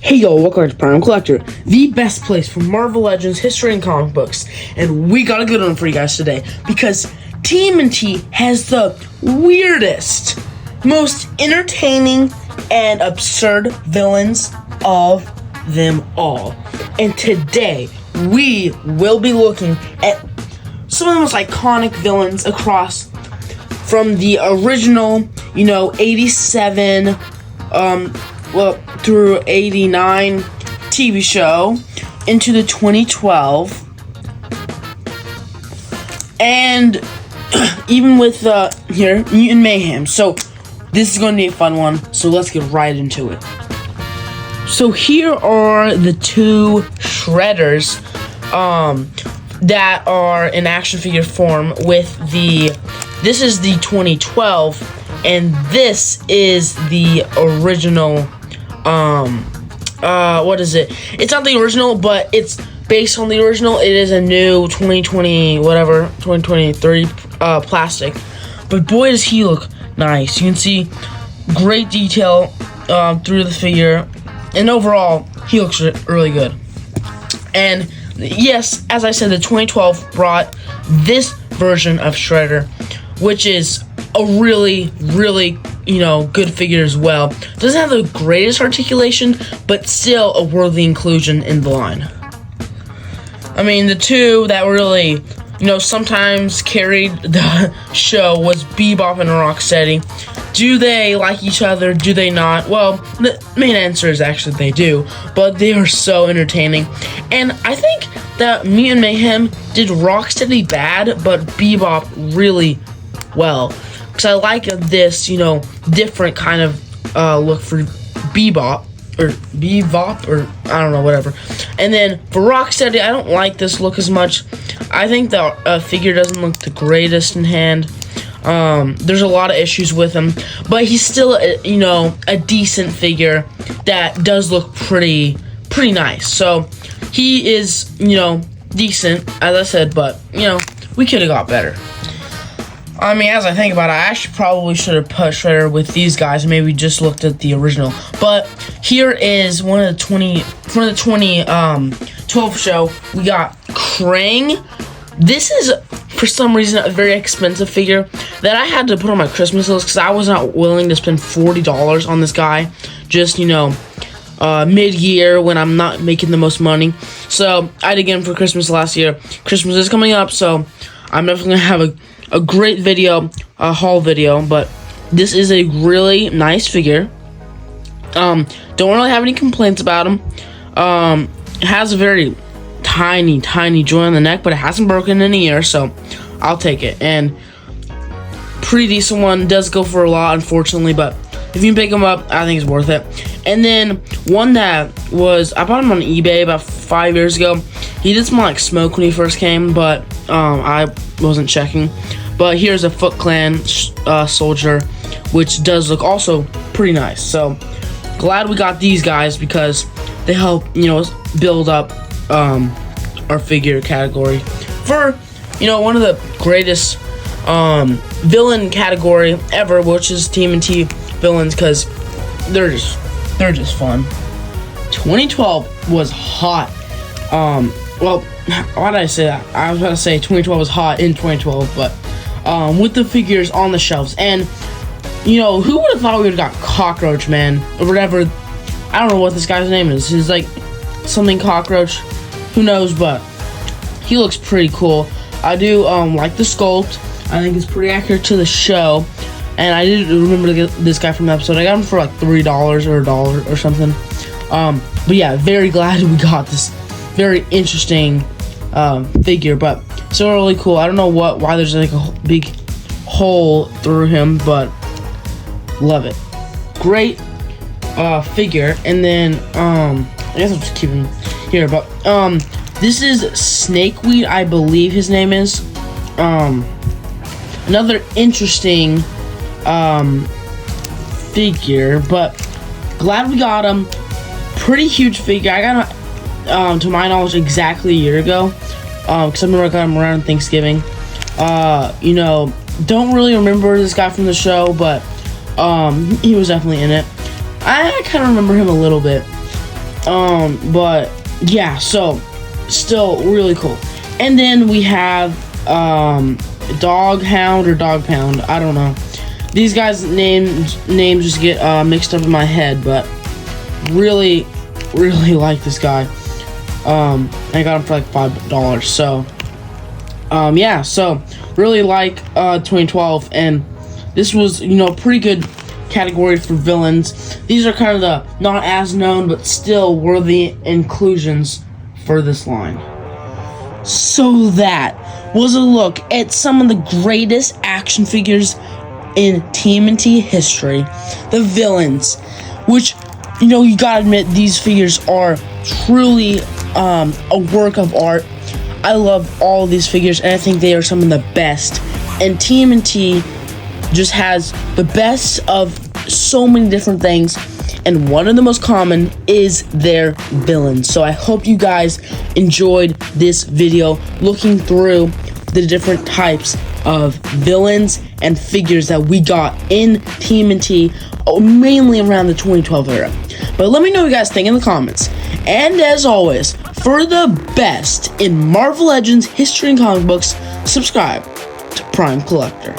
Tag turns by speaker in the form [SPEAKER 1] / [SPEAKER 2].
[SPEAKER 1] Hey yo, welcome to Prime Collector, the best place for Marvel Legends, history, and comic books. And we got a good one for you guys today, because Tmnt has the weirdest, most entertaining, and absurd villains of them all. And today, we will be looking at some of the most iconic villains across from the original, 87, through 89 TV show into the 2012, and even with here Mutant Mayhem. So this is going to be a fun one, so let's get right into it. So here are the two Shredders that are in action figure form with this is the 2012 and this is the original. What is it? It's not the original, but it's based on the original. It is a new 2023 plastic. But boy, does he look nice. You can see great detail through the figure, and overall, he looks really good. And yes, as I said, the 2012 brought this version of Shredder, which is a really good figure as well. Doesn't have the greatest articulation, but still a worthy inclusion in the line. I mean, the two that really, sometimes carried the show was Bebop and Rocksteady. Do they like each other? Do they not? Well, the main answer is actually they do, but they are so entertaining. And I think that Mutant Mayhem did Rocksteady bad, but Bebop really well. Because I like this, different kind of look for Bebop, or I don't know, whatever. And then for Rocksteady, I don't like this look as much. I think the figure doesn't look the greatest in hand. There's a lot of issues with him, but he's still, a decent figure that does look pretty nice. So he is, decent, as I said, but, we could have got better. I mean, as I think about it, I actually probably should have put Shredder with these guys and maybe just looked at the original. But here is one of the 2012 show. We got Krang. This is, for some reason, a very expensive figure that I had to put on my Christmas list because I was not willing to spend $40 on this guy just, mid-year when I'm not making the most money. So I did get him for Christmas last year. Christmas is coming up, so I'm definitely going to have a great video, a haul video, but this is a really nice figure. Don't really have any complaints about him. It has a very tiny joint on the neck, but it hasn't broken in a year, so I'll take it. And pretty decent one. Does go for a lot, unfortunately, but if you can pick him up, I think it's worth it. And then one that was, I bought him on eBay about 5 years ago. He did smell like smoke when he first came, but I wasn't checking. But here's a Foot Clan soldier, which does look also pretty nice. So glad we got these guys because they help, build up our figure category for, one of the greatest villain category ever, which is Tmnt villains, because they're just fun. 2012 was hot. Well, why did I say that? I was about to say 2012 was hot in 2012, but with the figures on the shelves. And, who would have thought we would have got Cockroach Man, or whatever. I don't know what this guy's name is. He's like something Cockroach. Who knows, but he looks pretty cool. I do like the sculpt. I think it's pretty accurate to the show. And I did remember to get this guy from the episode. I got him for like $3 or $1 or something. But yeah, very glad we got this very interesting figure, but still really cool. I don't know why there's like a big hole through him, but love it. Great figure. And then I guess I'll just keep him here, but this is Snakeweed, I believe his name is. Another interesting figure, but glad we got him. Pretty huge figure. I got him to my knowledge exactly a year ago, because I remember I got him around Thanksgiving. Don't really remember this guy from the show, but he was definitely in it. I kind of remember him a little bit. But yeah, so still really cool. And then we have Dog Hound or Dog Pound, I don't know. These guys' names just get mixed up in my head, but really like this guy. I got him for like $5. So yeah, so really like 2012, and this was, you know, pretty good category for villains. These are kind of the not as known but still worthy inclusions for this line. So that was a look at some of the greatest action figures in TMNT history, the villains, which, you know, you gotta admit, these figures are truly a work of art. I love all of these figures, and I think they are some of the best. And TMNT just has the best of so many different things, and one of the most common is their villains. So I hope you guys enjoyed this video looking through the different types of villains and figures that we got in TMNT, mainly around the 2012 era. But let me know what you guys think in the comments. And as always, for the best in Marvel Legends history and comic books, subscribe to Prime Collector.